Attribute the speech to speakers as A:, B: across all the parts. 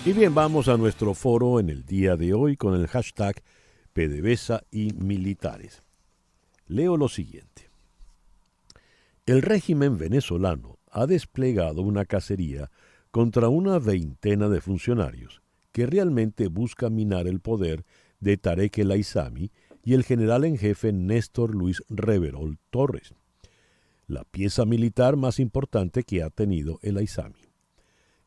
A: Y bien, vamos a nuestro foro en el día de hoy con el hashtag PDVSA y militares. Leo lo siguiente. El régimen venezolano ha desplegado una cacería contra una veintena de funcionarios que realmente busca minar el poder de Tarek El Aissami y el general en jefe Néstor Luis Reverol Torres, la pieza militar más importante que ha tenido el Aissami.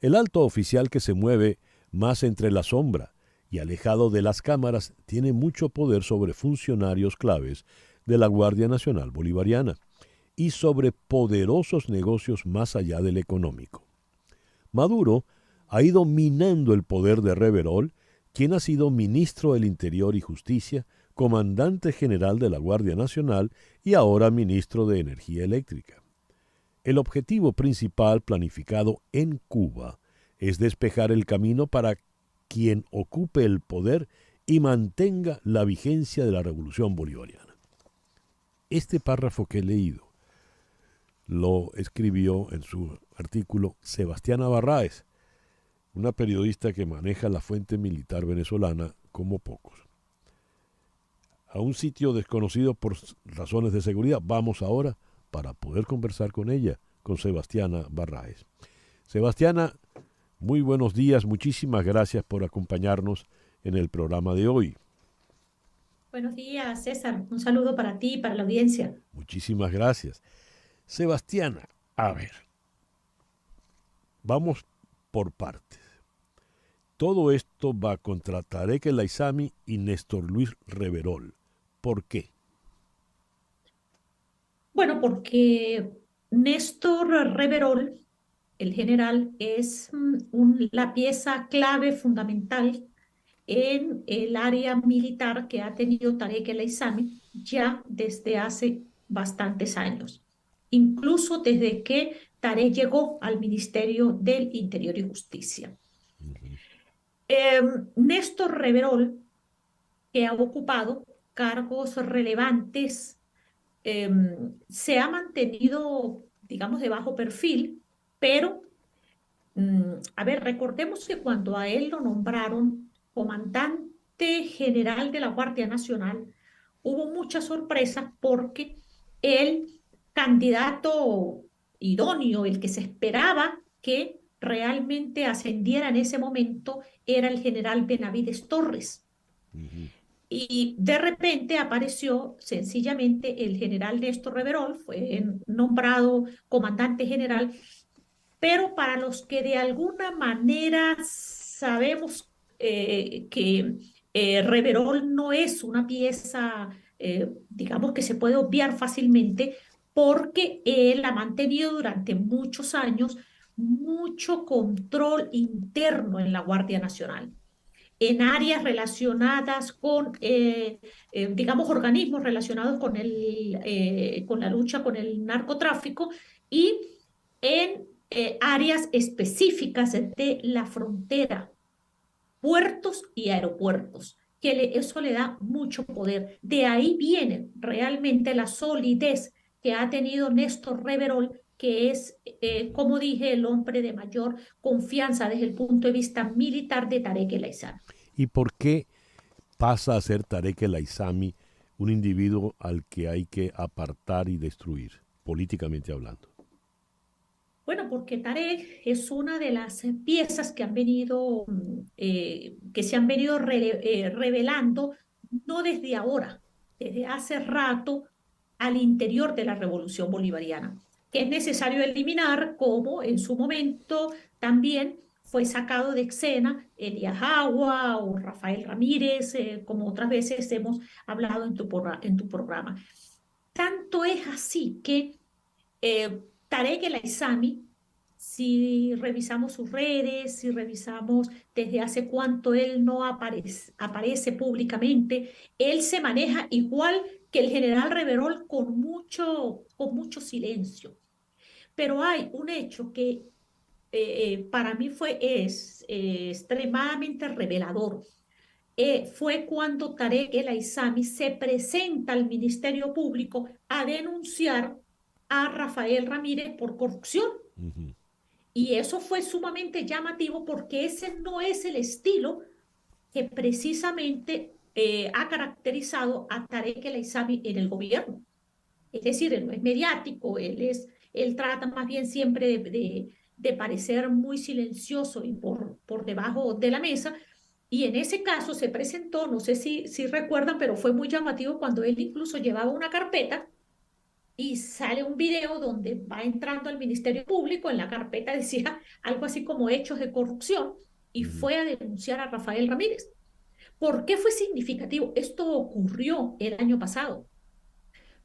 A: El alto oficial que se mueve más entre la sombra y alejado de las cámaras tiene mucho poder sobre funcionarios claves de la Guardia Nacional Bolivariana y sobre poderosos negocios más allá del económico. Maduro ha ido minando el poder de Reverol, quien ha sido ministro del Interior y Justicia, comandante general de la Guardia Nacional y ahora ministro de Energía Eléctrica. El objetivo principal planificado en Cuba es despejar el camino para quien ocupe el poder y mantenga la vigencia de la Revolución Bolivariana. Este párrafo que he leído lo escribió en su artículo Sebastiana Barráez, una periodista que maneja la fuente militar venezolana como pocos. A un sitio desconocido por razones de seguridad, vamos ahora para poder conversar con ella, con Sebastiana Barráez. Sebastiana, muy buenos días, muchísimas gracias por acompañarnos en el programa de hoy.
B: Buenos días, César. Un saludo para ti y para la audiencia.
A: Muchísimas gracias. Sebastiana, a ver, vamos por partes. Todo esto va contra Tarek El Aissami y Néstor Luis Reverol. ¿Por qué?
B: Bueno, porque Néstor Reverol, el general, es la pieza clave fundamental en el área militar que ha tenido Tarek El Aissami ya desde hace bastantes años, incluso desde que Tarek llegó al Ministerio del Interior y Justicia.
A: Uh-huh.
B: Néstor Reverol, que ha ocupado cargos relevantes, se ha mantenido, digamos, de bajo perfil, pero, a ver, recordemos que cuando a él lo nombraron comandante general de la Guardia Nacional, hubo mucha sorpresa porque el candidato idóneo, el que se esperaba que realmente ascendiera en ese momento, era el general Benavides Torres.
A: Uh-huh.
B: Y de repente apareció sencillamente el general Néstor Reverol, fue nombrado comandante general, pero para los que de alguna manera sabemos que Reverol no es una pieza, digamos, que se puede obviar fácilmente, porque él ha mantenido durante muchos años mucho control interno en la Guardia Nacional en áreas relacionadas con, digamos, organismos relacionados con la lucha con el narcotráfico y en áreas específicas de la frontera, puertos y aeropuertos, que eso le da mucho poder. De ahí viene realmente la solidez que ha tenido Néstor Reverol, que es, como dije, el hombre de mayor confianza desde el punto de vista militar de Tarek El Aissami.
A: ¿Y por qué pasa a ser Tarek El Aissami un individuo al que hay que apartar y destruir, políticamente hablando?
B: Bueno, porque Tarek es una de las piezas que han venido, que se han venido revelando no desde ahora, desde hace rato al interior de la Revolución Bolivariana, que es necesario eliminar, como en su momento también fue sacado de escena Elías Agua o Rafael Ramírez, como otras veces hemos hablado en tu programa. Tanto es así que Tarek El Aissami, si revisamos sus redes, si revisamos desde hace cuánto él no aparece públicamente, él se maneja igual que el general Reverol con mucho silencio. Pero hay un hecho que para mí es extremadamente revelador. Fue cuando Tarek El Aissami se presenta al Ministerio Público a denunciar a Rafael Ramírez por corrupción.
A: Uh-huh.
B: Y eso fue sumamente llamativo porque ese no es el estilo que precisamente ha caracterizado a Tarek El Aissami en el gobierno. Es decir, él no es mediático, él trata más bien siempre de parecer muy silencioso y por debajo de la mesa. Y en ese caso se presentó, no sé si recuerdan, pero fue muy llamativo cuando él incluso llevaba una carpeta y sale un video donde va entrando al Ministerio Público, en la carpeta decía algo así como hechos de corrupción, y
A: Ujú.
B: fue a denunciar a Rafael Ramírez. ¿Por qué fue significativo? Esto ocurrió el año pasado,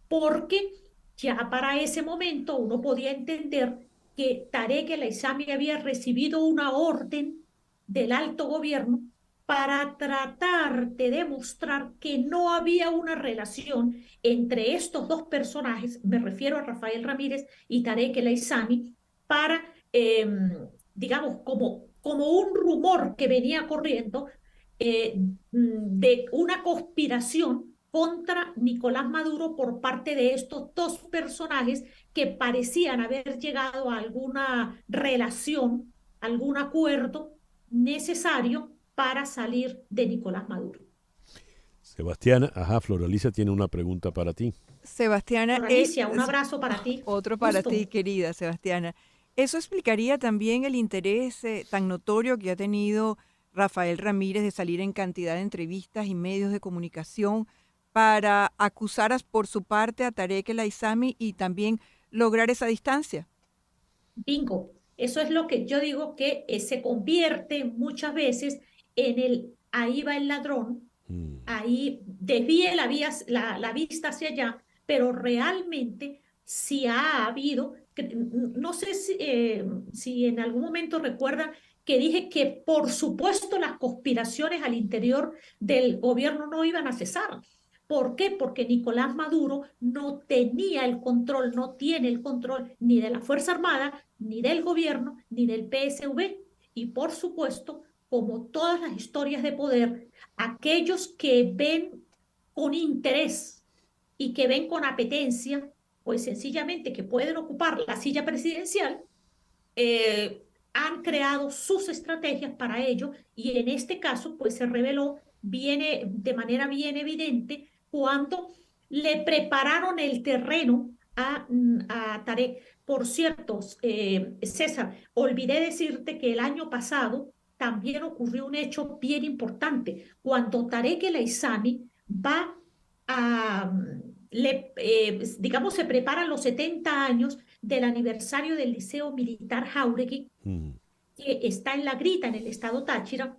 B: porque ya para ese momento uno podía entender que Tarek El Aissami había recibido una orden del alto gobierno para tratar de demostrar que no había una relación entre estos dos personajes, me refiero a Rafael Ramírez y Tarek El Aissami, para, digamos, como un rumor que venía corriendo de una conspiración contra Nicolás Maduro por parte de estos dos personajes que parecían haber llegado a alguna relación, algún acuerdo necesario para salir de Nicolás Maduro.
A: Sebastián, ajá, Floralicia tiene una pregunta para ti.
C: Sebastiana,
B: Por Alicia, un abrazo para ti.
C: otro para ti,
B: Gusto.
C: querida Sebastiana. Eso explicaría también el interés tan notorio que ha tenido Rafael Ramírez de salir en cantidad de entrevistas y medios de comunicación para acusar por su parte a Tarek El Aissami y también lograr esa distancia.
B: Bingo. Eso es lo que yo digo que se convierte muchas veces en el ahí va el ladrón,
A: Mm.
B: ahí desvíe la vista hacia allá, pero realmente si ha habido, no sé si en algún momento recuerdan que dije que por supuesto las conspiraciones al interior del gobierno no iban a cesar. ¿Por qué? Porque Nicolás Maduro no tenía el control, no tiene el control ni de la Fuerza Armada, ni del gobierno, ni del PSV. Y por supuesto, como todas las historias de poder, aquellos que ven con interés y que ven con apetencia, pues sencillamente que pueden ocupar la silla presidencial, han creado sus estrategias para ello y en este caso pues se reveló viene de manera bien evidente cuando le prepararon el terreno a Tarek. Por cierto, César, olvidé decirte que el año pasado también ocurrió un hecho bien importante. Cuando Tarek El Aissami va a, digamos, se preparan los 70 años del aniversario del Liceo Militar Jáuregui,
A: Mm.
B: que está en La Grita, en el estado Táchira.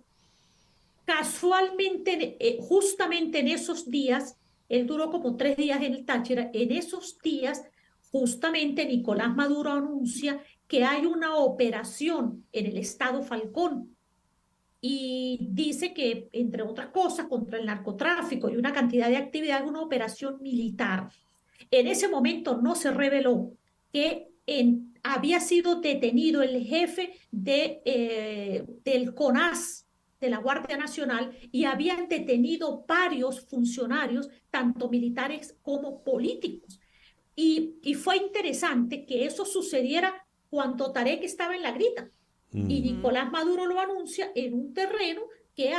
B: Casualmente, justamente en esos días, él duró como 3 días en el Táchira, en esos días, justamente Nicolás Maduro anuncia que hay una operación en el estado Falcón y dice que, entre otras cosas, contra el narcotráfico y una cantidad de actividades, una operación militar. En ese momento no se reveló que había sido detenido el jefe del CONAS, de la Guardia Nacional, y habían detenido varios funcionarios, tanto militares como políticos. Y fue interesante que eso sucediera cuando Tarek estaba en La Grita y
A: Mm.
B: Nicolás Maduro lo anuncia en un terreno que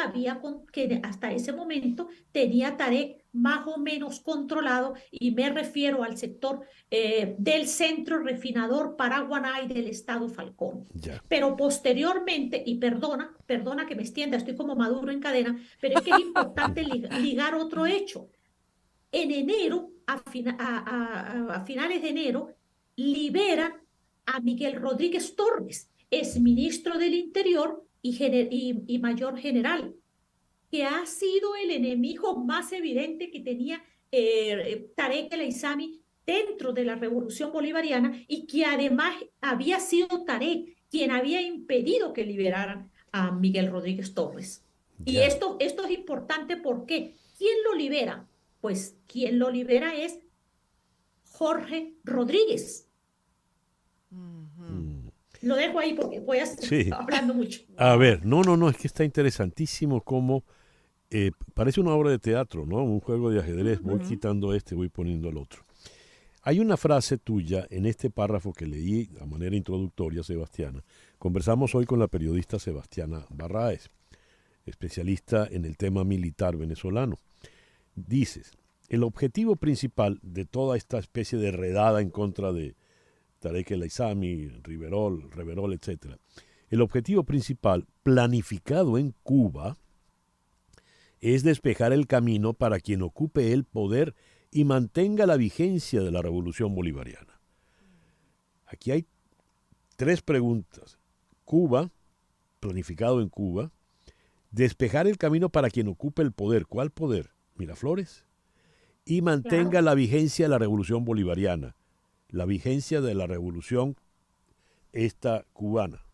B: hasta ese momento tenía Tarek más o menos controlado y me refiero al sector del centro refinador Paraguaná y del estado Falcón.
A: Ya.
B: Pero posteriormente, y perdona que me extienda, estoy como Maduro en cadena, pero es que es importante ligar otro hecho. En enero, a finales de enero, liberan a Miguel Rodríguez Torres, exministro del Interior y mayor general, que ha sido el enemigo más evidente que tenía Tarek El Aissami dentro de la revolución bolivariana y que además había sido Tarek quien había impedido que liberaran a Miguel Rodríguez Torres. Y
A: Ya.
B: esto es importante porque ¿quién lo libera? Pues quien lo libera es Jorge Rodríguez.
A: Mm.
B: Lo dejo ahí porque voy a estar
A: Sí.
B: hablando mucho.
A: A ver, no, es que está interesantísimo cómo parece una obra de teatro, ¿no? Un juego de ajedrez. Voy
C: Ujú.
A: quitando este, voy poniendo el otro. Hay una frase tuya en este párrafo que leí a manera introductoria, Sebastiana. Conversamos hoy con la periodista Sebastiana Barraez, especialista en el tema militar venezolano. Dices, el objetivo principal de toda esta especie de redada en contra de Tarek El Aissami, Reverol, etc. El objetivo principal, planificado en Cuba, es despejar el camino para quien ocupe el poder y mantenga la vigencia de la revolución bolivariana. Aquí hay tres preguntas. Cuba, planificado en Cuba, despejar el camino para quien ocupe el poder. ¿Cuál poder? Miraflores. Y mantenga
B: Claro.
A: la vigencia de la revolución bolivariana. La vigencia de la revolución esta cubana.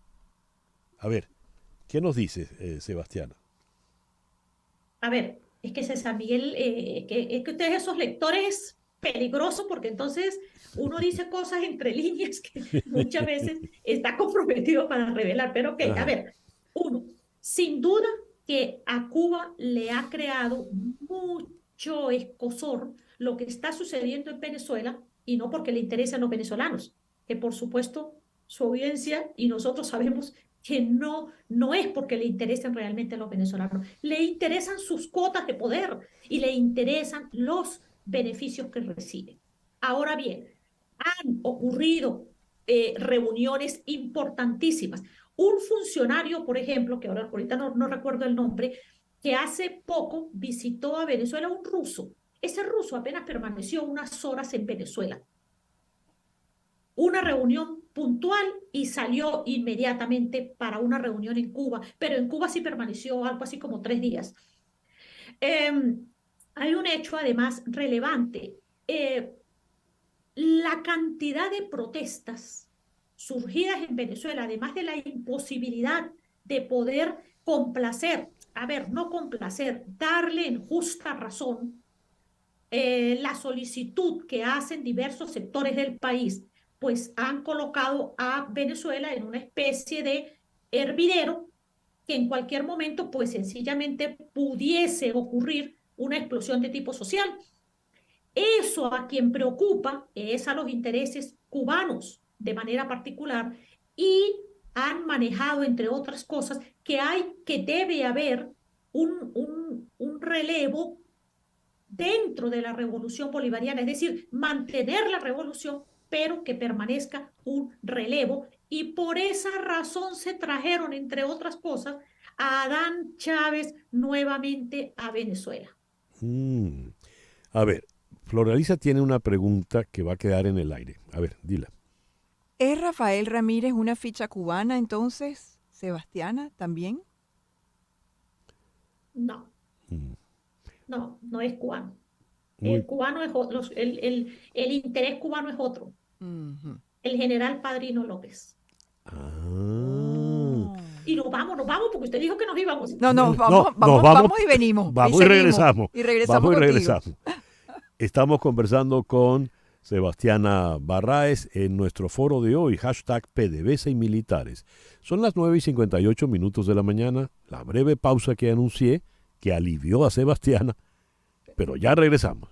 A: A ver, ¿qué nos dice Sebastiana?
B: A ver, es que César Miguel, es que ustedes esos lectores es peligroso porque entonces uno dice cosas entre líneas que muchas veces está comprometido para revelar. Pero ok, a
A: Ajá.
B: ver, uno, sin duda que a Cuba le ha creado mucho escozor lo que está sucediendo en Venezuela y no porque le interesen los venezolanos, que por supuesto su audiencia y nosotros sabemos que no es porque le interesen realmente a los venezolanos, le interesan sus cuotas de poder y le interesan los beneficios que reciben. Ahora bien, han ocurrido reuniones importantísimas. Un funcionario, por ejemplo, que ahorita no recuerdo el nombre, que hace poco visitó a Venezuela, un ruso. Ese ruso apenas permaneció unas horas en Venezuela, una reunión puntual y salió inmediatamente para una reunión en Cuba, pero en Cuba sí permaneció algo así como 3 días. Eh, Hay un hecho además relevante. Eh, la cantidad de protestas surgidas en Venezuela, además de la imposibilidad de poder complacer, a ver, no complacer, darle en justa razón la solicitud que hacen diversos sectores del país, pues han colocado a Venezuela en una especie de hervidero que en cualquier momento, pues sencillamente pudiese ocurrir una explosión de tipo social. Eso a quien preocupa es a los intereses cubanos de manera particular y han manejado, entre otras cosas, que debe haber un relevo dentro de la revolución bolivariana, es decir, mantener la revolución, pero que permanezca un relevo. Y por esa razón se trajeron, entre otras cosas, a Adán Chávez nuevamente a Venezuela.
A: Mm. A ver, Floralisa tiene una pregunta que va a quedar en el aire. A ver, dila.
C: ¿Es Rafael Ramírez una ficha cubana entonces, Sebastiana, también?
B: No,
A: Mm.
B: no es cubano.
A: Muy.
B: El interés cubano es otro.
C: Ujú.
B: El general Padrino López.
A: Ah.
B: Y nos vamos, porque usted dijo que nos íbamos.
C: No,
A: No,
C: vamos,
A: nos
C: vamos y venimos.
A: Vamos y
C: seguimos.
A: regresamos.
C: Y regresamos
A: Vamos y
C: contigo.
A: regresamos. Estamos conversando con Sebastiana Barraez en nuestro foro de hoy, hashtag PDVSA y militares. Son las 9:58 de la mañana, la breve pausa que anuncié, que alivió a Sebastiana, pero ya regresamos.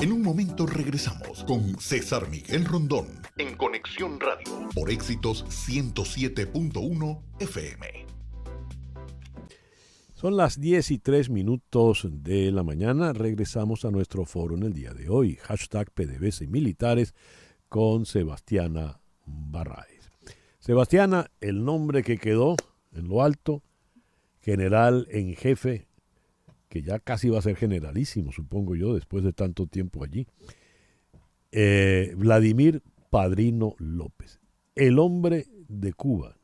D: En un momento regresamos con César Miguel Rondón en Conexión Radio por Éxitos 107.1 FM.
A: Son las 10:03 de la mañana. Regresamos a nuestro foro en el día de hoy. Hashtag PDVSA y militares con Sebastiana Barraez. Sebastiana, el nombre que quedó en lo alto, general en jefe, que ya casi va a ser generalísimo, supongo yo, después de tanto tiempo allí. Vladimir Padrino López, el hombre de Cuba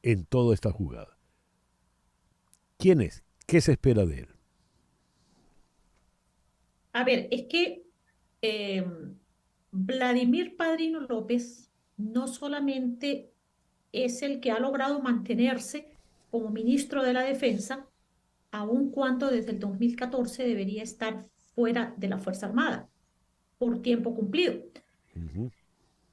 A: en toda esta jugada. ¿Quién es? ¿Qué se espera de él?
B: A ver, es que eh, Vladimir Padrino López no solamente es el que ha logrado mantenerse como ministro de la Defensa, aun cuando desde el 2014 debería estar fuera de la Fuerza Armada por tiempo cumplido,
A: Uh-huh.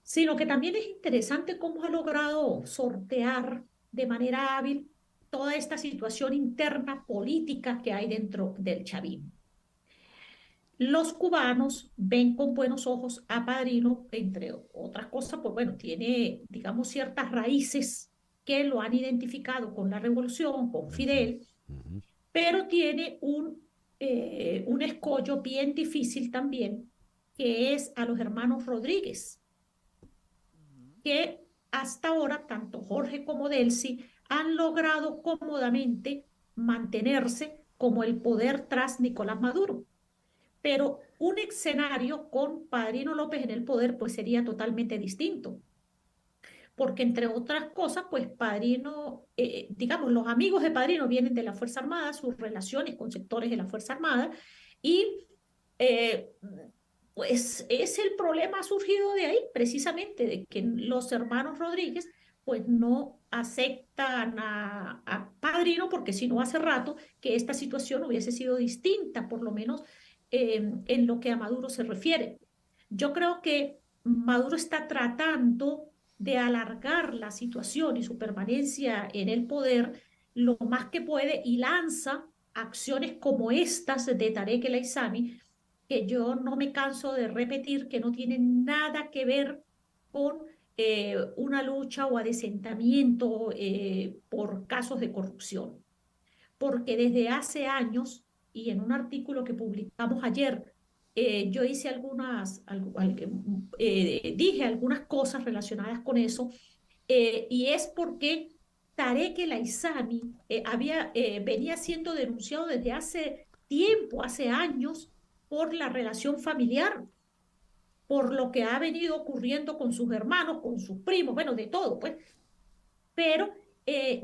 B: sino que también es interesante cómo ha logrado sortear de manera hábil toda esta situación interna política que hay dentro del chavismo. los cubanos ven con buenos ojos a Padrino, entre otras cosas, pues bueno, tiene, digamos, ciertas raíces que lo han identificado con la revolución, con
A: Ujú,
B: Fidel,
A: ujú.
B: pero tiene un escollo bien difícil también, que es a los hermanos Rodríguez, que hasta ahora tanto Jorge como Delcy han logrado cómodamente mantenerse como el poder tras Nicolás Maduro. Pero un escenario con Padrino López en el poder pues sería totalmente distinto, porque entre otras cosas, pues Padrino, digamos, los amigos de Padrino vienen de la Fuerza Armada, sus relaciones con sectores de la Fuerza Armada, y eh, pues es el problema surgido de ahí, precisamente, de que los hermanos Rodríguez pues no aceptan a Padrino, porque si no hace rato que esta situación hubiese sido distinta, por lo menos en lo que a Maduro se refiere. Yo creo que Maduro está tratando de alargar la situación y su permanencia en el poder lo más que puede y lanza acciones como estas de Tarek El Aissami, que yo no me canso de repetir que no tienen nada que ver con una lucha o adesentamiento por casos de corrupción. Porque desde hace años, y en un artículo que publicamos ayer, yo hice dije algunas cosas relacionadas con eso, y es porque Tarek El Aissami venía siendo denunciado desde hace tiempo, hace años, por la relación familiar, por lo que ha venido ocurriendo con sus hermanos, con sus primos, bueno, de todo, pues, pero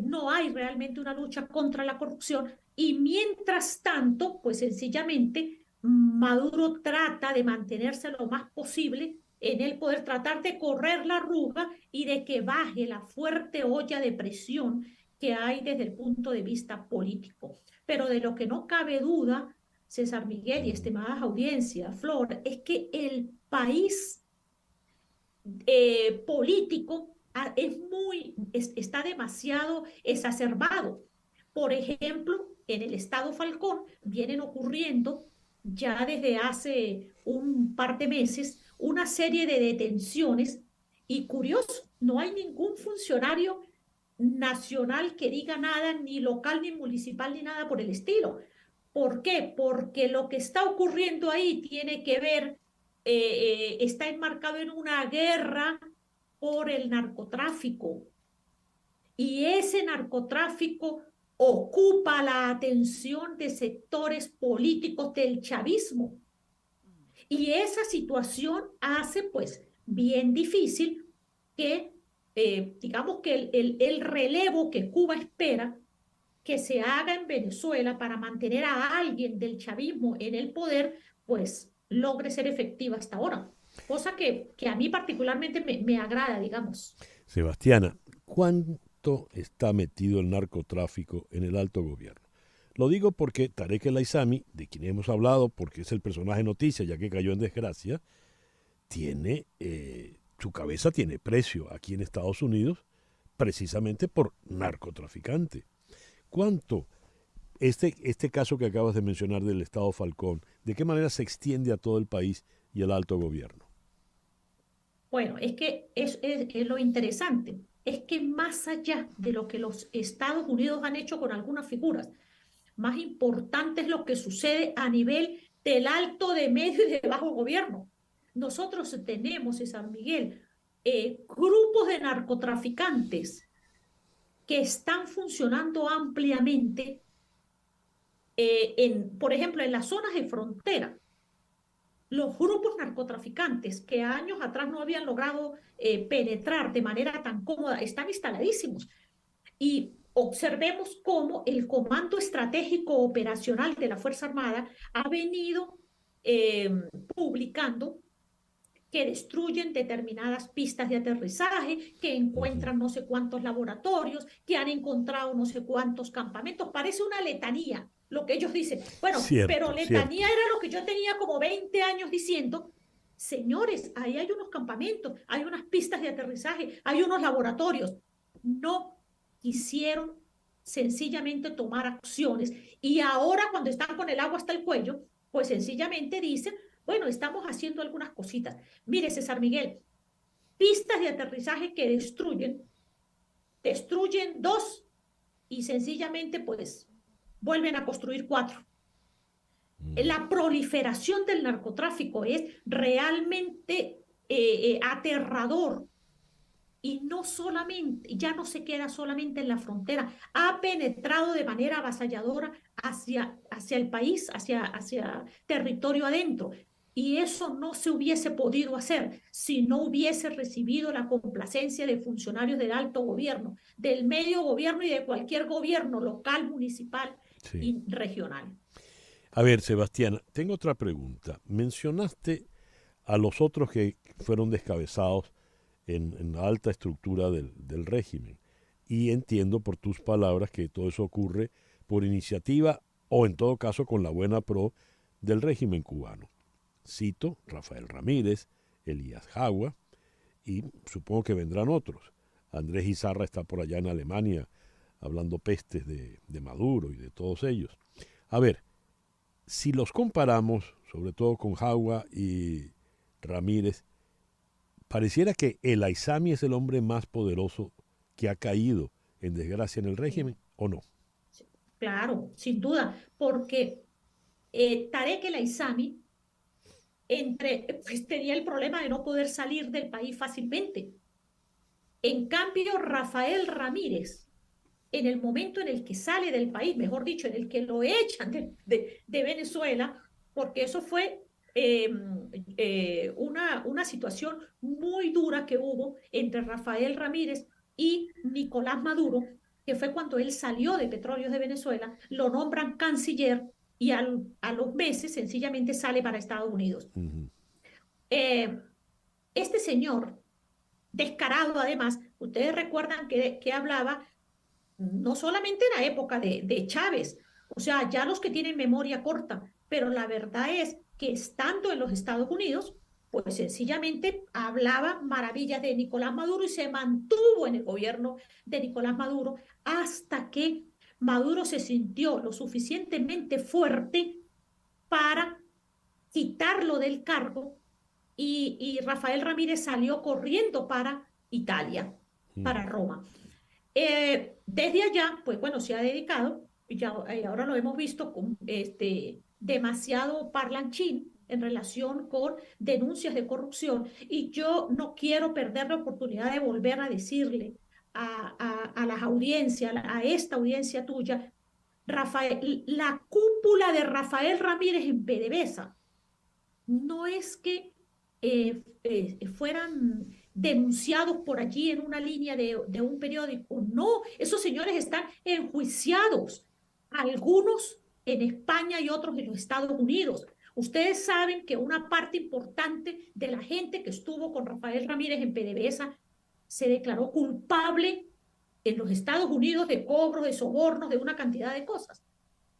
B: no hay realmente una lucha contra la corrupción y mientras tanto, pues sencillamente Maduro trata de mantenerse lo más posible en el poder, tratar de correr la arruga y de que baje la fuerte olla de presión que hay desde el punto de vista político. Pero de lo que no cabe duda, César Miguel y estimadas audiencias, Flor, es que el país político está demasiado exacerbado. Por ejemplo, en el estado Falcón vienen ocurriendo ya desde hace un par de meses una serie de detenciones y curioso, no hay ningún funcionario nacional que diga nada, ni local, ni municipal, ni nada por el estilo. ¿Por qué? Porque lo que está ocurriendo ahí tiene que ver, está enmarcado en una guerra por el narcotráfico. Y ese narcotráfico ocupa la atención de sectores políticos del chavismo. Y esa situación hace pues bien difícil que, digamos que el relevo que Cuba espera que se haga en Venezuela para mantener a alguien del chavismo en el poder, pues logre ser efectiva hasta ahora. Cosa que a mí particularmente me agrada, digamos.
A: Sebastiana, ¿cuánto está metido el narcotráfico en el alto gobierno? Lo digo porque Tarek El Aissami, de quien hemos hablado, porque es el personaje noticia, ya que cayó en desgracia, tiene, su cabeza tiene precio aquí en Estados Unidos, precisamente por narcotraficante. ¿Cuánto este caso que acabas de mencionar del Estado Falcón, de qué manera se extiende a todo el país y el alto gobierno?
B: Bueno, es que es lo interesante, es que más allá de lo que los Estados Unidos han hecho con algunas figuras, más importante es lo que sucede a nivel del alto, de medio y de bajo gobierno. Nosotros tenemos en San Miguel grupos de narcotraficantes que están funcionando ampliamente, por ejemplo, en las zonas de frontera. Los grupos narcotraficantes que años atrás no habían logrado penetrar de manera tan cómoda están instaladísimos. Y observemos cómo el Comando Estratégico Operacional de la Fuerza Armada ha venido eh, publicando que destruyen determinadas pistas de aterrizaje, que
A: Ujú.
B: encuentran no sé cuántos laboratorios, que han encontrado no sé cuántos campamentos. Parece una letanía lo que ellos dicen. Bueno, pero
A: Cierto,
B: letanía
A: cierto.
B: era lo que yo tenía como 20 años diciendo. Señores, ahí hay unos campamentos, hay unas pistas de aterrizaje, hay unos laboratorios. No quisieron sencillamente tomar acciones y ahora cuando están con el agua hasta el cuello, Pues sencillamente dicen, bueno, estamos haciendo algunas cositas. Mire, César Miguel, pistas de aterrizaje que destruyen dos y sencillamente pues vuelven a construir cuatro. La proliferación del narcotráfico es realmente aterrador y no solamente, ya no se queda solamente en la frontera, ha penetrado de manera avasalladora hacia el país, hacia territorio adentro. Y eso no se hubiese podido hacer si no hubiese recibido la complacencia de funcionarios del alto gobierno, del medio gobierno y de cualquier gobierno local, municipal
A: Sí.
B: y regional.
A: A ver, Sebastián, tengo otra pregunta. Mencionaste a los otros que fueron descabezados en la alta estructura del régimen. Y entiendo por tus palabras que todo eso ocurre por iniciativa o en todo caso con la buena pro del régimen cubano. Cito Rafael Ramírez, Elías Jagua y supongo que vendrán otros. Andrés Izarra está por allá en Alemania hablando pestes de Maduro y de todos ellos. A ver, si los comparamos, sobre todo con Jagua y Ramírez, pareciera que el Aizami es el hombre más poderoso que ha caído en desgracia en el régimen, ¿o no?
B: Claro, sin duda, porque Tarek El Aissami pues tenía el problema de no poder salir del país fácilmente. En cambio, Rafael Ramírez, en el momento en el que sale del país, mejor dicho, en el que lo echan de Venezuela, porque eso fue una situación muy dura que hubo entre Rafael Ramírez y Nicolás Maduro, que fue cuando él salió de Petróleos de Venezuela, lo nombran canciller y a los meses sencillamente sale para Estados Unidos.
A: Ujú.
B: Este señor, descarado además, ustedes recuerdan que hablaba no solamente en la época de Chávez, o sea, ya los que tienen memoria corta, pero la verdad es que estando en los Estados Unidos, pues sencillamente hablaba maravillas de Nicolás Maduro y se mantuvo en el gobierno de Nicolás Maduro hasta que Maduro se sintió lo suficientemente fuerte para quitarlo del cargo y Rafael Ramírez salió corriendo para Italia, para Roma. Desde allá, pues bueno, se ha dedicado, y ahora lo hemos visto con demasiado parlanchín en relación con denuncias de corrupción, y yo no quiero perder la oportunidad de volver a decirle a las audiencias, a esta audiencia tuya, Rafael, la cúpula de Rafael Ramírez en PDVSA no es que fueran denunciados por allí en una línea de un periódico. No, esos señores están enjuiciados, algunos en España y otros en los Estados Unidos. Ustedes saben que una parte importante de la gente que estuvo con Rafael Ramírez en PDVSA se declaró culpable en los Estados Unidos de cobros, de sobornos, de una cantidad de cosas.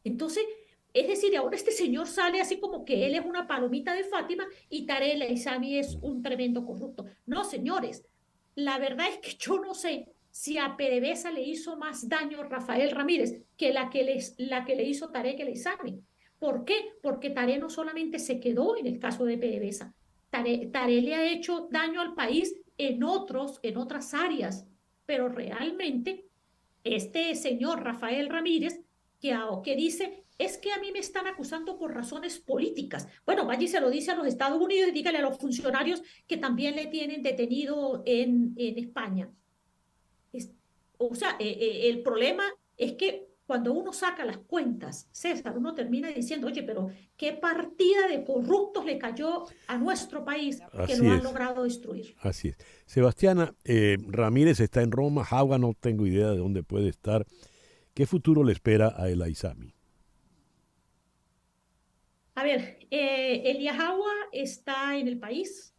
B: Entonces, es decir, ahora este señor sale así como que él es una palomita de Fátima y Tarek El Aissami es un tremendo corrupto. No, señores, la verdad es que yo no sé si a PDVSA le hizo más daño Rafael Ramírez que la que le hizo Tarek El Aissami. ¿Por qué? Porque Tarek no solamente se quedó en el caso de PDVSA, Tarek le ha hecho daño al país en otras áreas, pero realmente este señor Rafael Ramírez que dice, es que a mí me están acusando por razones políticas. Bueno, vaya y se lo dice a los Estados Unidos y dígale a los funcionarios que también le tienen detenido en España. Es, o sea, el problema es que cuando uno saca las cuentas, César, uno termina diciendo, oye, pero qué partida de corruptos le cayó a nuestro país que
A: Así
B: lo han
A: es,
B: logrado destruir.
A: así es. Sebastiana, Ramírez está en Roma, Jagua no tengo idea de dónde puede estar. ¿Qué futuro le espera a el Aissami?
B: A ver, Elías Agua está en el país.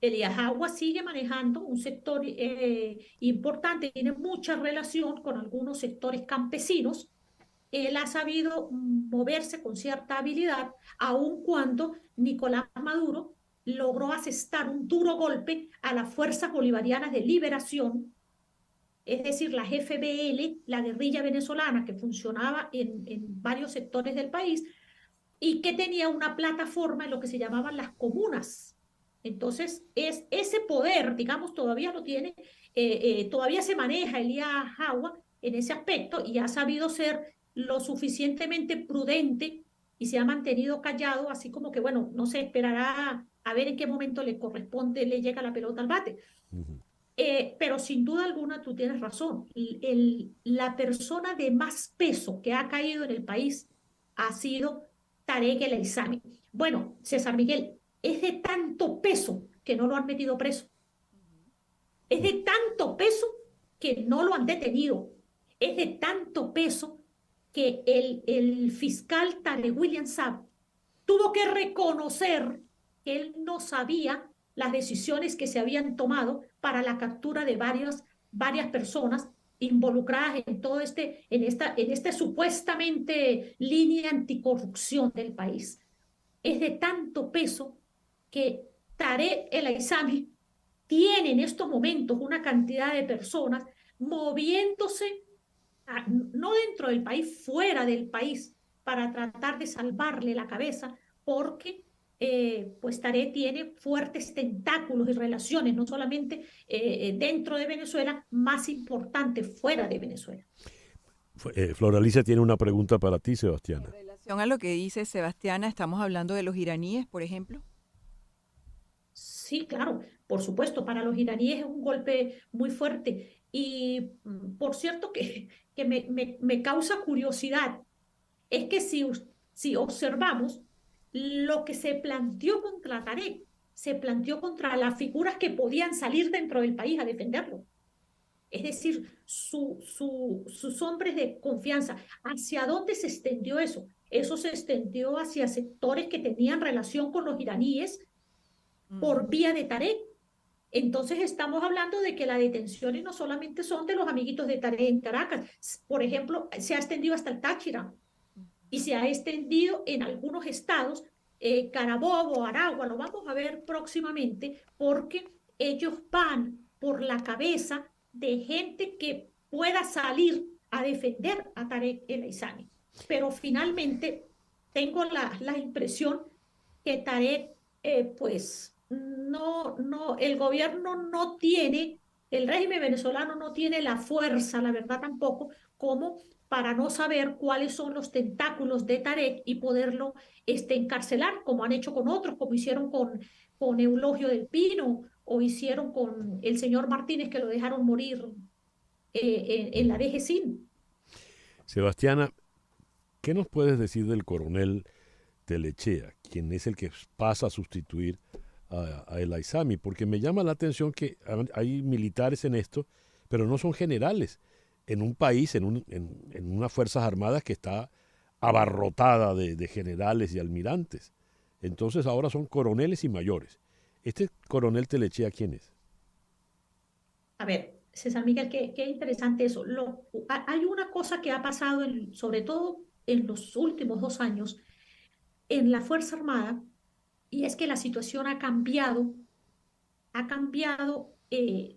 B: Elías Agua sigue manejando un sector importante, tiene mucha relación con algunos sectores campesinos. Él ha sabido moverse con cierta habilidad, aun cuando Nicolás Maduro logró asestar un duro golpe a las fuerzas bolivarianas de liberación, es decir, las FBL, la guerrilla venezolana que funcionaba en varios sectores del país, y que tenía una plataforma en lo que se llamaban las comunas. Entonces, ese poder, digamos, todavía lo tiene, todavía se maneja Elías Jawa en ese aspecto y ha sabido ser lo suficientemente prudente y se ha mantenido callado, así como que, bueno, no se esperará a ver en qué momento le corresponde, le llega la pelota al bate.
A: Ujú.
B: Pero sin duda alguna tú tienes razón. La persona de más peso que ha caído en el país ha sido Tarek El Aissami. Bueno, César Miguel, es de tanto peso que no lo han metido preso. Es de tanto peso que no lo han detenido. Es de tanto peso que el fiscal Tarek William Saab tuvo que reconocer que él no sabía las decisiones que se habían tomado para la captura de varias personas involucradas en todo en esta supuestamente línea anticorrupción del país. Es de tanto peso que Tarek El Aissami tiene en estos momentos una cantidad de personas moviéndose, no dentro del país, fuera del país, para tratar de salvarle la cabeza, porque pues Tarek tiene fuertes tentáculos y relaciones, no solamente dentro de Venezuela, más importante fuera de Venezuela.
A: Flor Alicia tiene una pregunta para ti,
C: En
A: Sebastiana.
C: relación a lo que dice Sebastiana, estamos hablando de los iraníes, por ejemplo.
B: Sí, claro, por supuesto, para los iraníes es un golpe muy fuerte. Y por cierto que me causa curiosidad, es que si observamos lo que se planteó contra Tarek, se planteó contra las figuras que podían salir dentro del país a defenderlo. Es decir, sus hombres de confianza. ¿Hacia dónde se extendió eso? Eso se extendió hacia sectores que tenían relación con los iraníes por vía de Tarek. Entonces estamos hablando de que las detenciones no solamente son de los amiguitos de Tarek en Caracas. Por ejemplo, se ha extendido hasta el Táchira y se ha extendido en algunos estados, Carabobo, Aragua, lo vamos a ver próximamente, porque ellos van por la cabeza de gente que pueda salir a defender a Tarek El Aissami. Pero finalmente tengo la impresión que Tarek, pues, el gobierno no tiene, el régimen venezolano no tiene la fuerza, la verdad tampoco, como para no saber cuáles son los tentáculos de Tarek y poderlo encarcelar, como han hecho con otros, como hicieron con Eulogio del Pino o hicieron con el señor Martínez, que lo dejaron morir en la DGCIN.
A: Sebastiana, ¿qué nos puedes decir del coronel Telechea, quien es el que pasa a sustituir a El Aissami? Porque me llama la atención que hay militares en esto, pero no son generales. En un país, en unas Fuerzas Armadas que está abarrotada de generales y almirantes. Entonces ahora son coroneles y mayores. ¿Este coronel Telechea quién es?
B: A ver, César Miguel, qué interesante eso. Hay una cosa que ha pasado, sobre todo en los últimos 2 años, en la Fuerza Armada, y es que la situación ha cambiado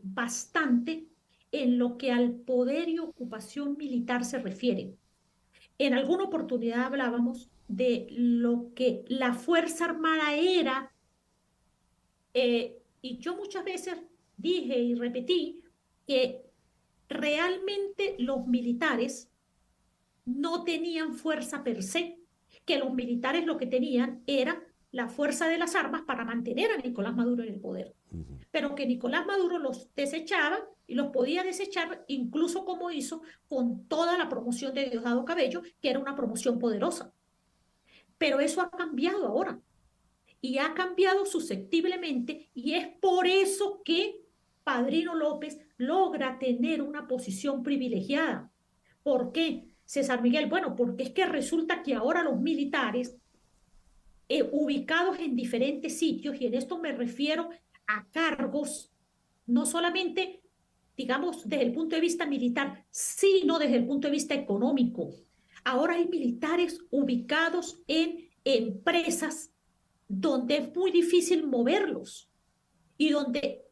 B: bastante en lo que al poder y ocupación militar se refiere. En alguna oportunidad hablábamos de lo que la Fuerza Armada era, y yo muchas veces dije y repetí que realmente los militares no tenían fuerza per se, que los militares lo que tenían era la fuerza de las armas para mantener a Nicolás Maduro en el poder,
A: Ujú.
B: pero que Nicolás Maduro los desechaba y los podía desechar incluso como hizo con toda la promoción de Diosdado Cabello, que era una promoción poderosa. Pero eso ha cambiado ahora y ha cambiado susceptiblemente y es por eso que Padrino López logra tener una posición privilegiada. ¿Por qué, César Miguel? Bueno, porque es que resulta que ahora los militares ubicados en diferentes sitios, y en esto me refiero a cargos, no solamente, digamos, desde el punto de vista militar, sino desde el punto de vista económico. Ahora hay militares ubicados en empresas donde es muy difícil moverlos y donde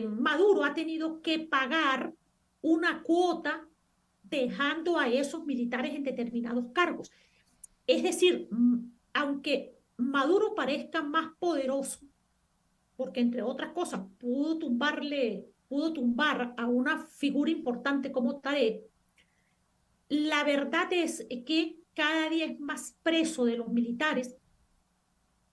B: Maduro ha tenido que pagar una cuota dejando a esos militares en determinados cargos. Es decir, aunque Maduro parezca más poderoso, porque entre otras cosas pudo tumbar a una figura importante como Tarek, la verdad es que cada día es más preso de los militares.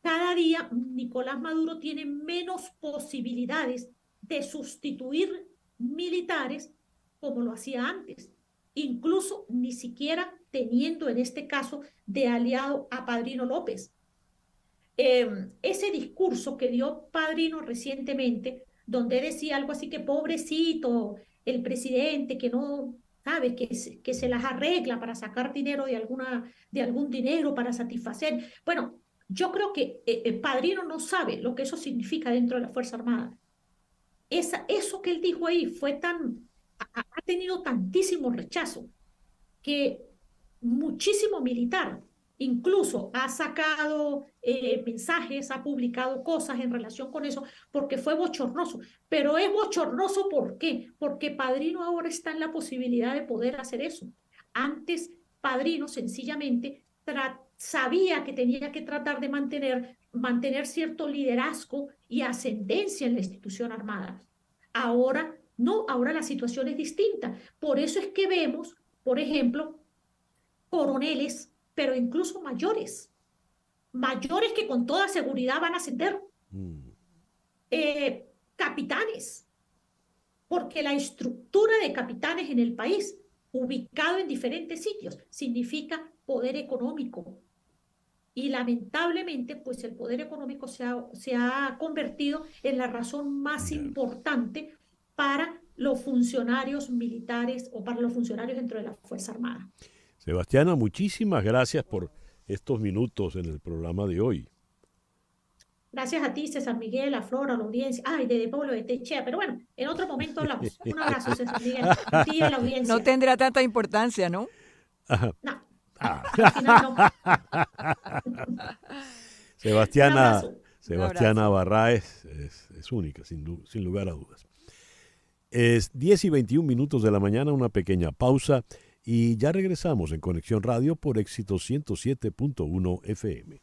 B: Cada día Nicolás Maduro tiene menos posibilidades de sustituir militares como lo hacía antes, incluso ni siquiera teniendo en este caso de aliado a Padrino López. Ese discurso que dio Padrino recientemente, donde decía algo así que pobrecito el presidente, que no, sabe, que se las arregla para sacar dinero de algún dinero para satisfacer. Bueno, yo creo que Padrino no sabe lo que eso significa dentro de la Fuerza Armada. Eso que él dijo ahí ha tenido tantísimo rechazo que muchísimo militar incluso ha sacado mensajes, ha publicado cosas en relación con eso, porque fue bochornoso. Pero es bochornoso, ¿por qué? Porque Padrino ahora está en la posibilidad de poder hacer eso. Antes, Padrino sencillamente sabía que tenía que tratar de mantener cierto liderazgo y ascendencia en la institución armada. Ahora no, ahora la situación es distinta. Por eso es que vemos, por ejemplo, coroneles, pero incluso mayores que con toda seguridad van a ascender, capitanes, porque la estructura de capitanes en el país, ubicado en diferentes sitios, significa poder económico. Y lamentablemente, pues el poder económico se ha convertido en la razón más importante para los funcionarios militares o para los funcionarios dentro de la Fuerza Armada.
A: Sebastiana, muchísimas gracias por estos minutos en el programa de hoy.
B: Gracias a ti, César Miguel, a Flora, a la audiencia. Ay, de Pablo de Techea, pero bueno, en otro momento hablamos. Un abrazo, César Miguel, a ti y a la audiencia.
C: No tendrá tanta importancia, ¿no?
B: No, al final no.
A: Sebastiana Barraez es única, sin lugar a dudas. Es 10:21 de la mañana, una pequeña pausa. Y ya regresamos en Conexión Radio por Éxito 107.1 FM.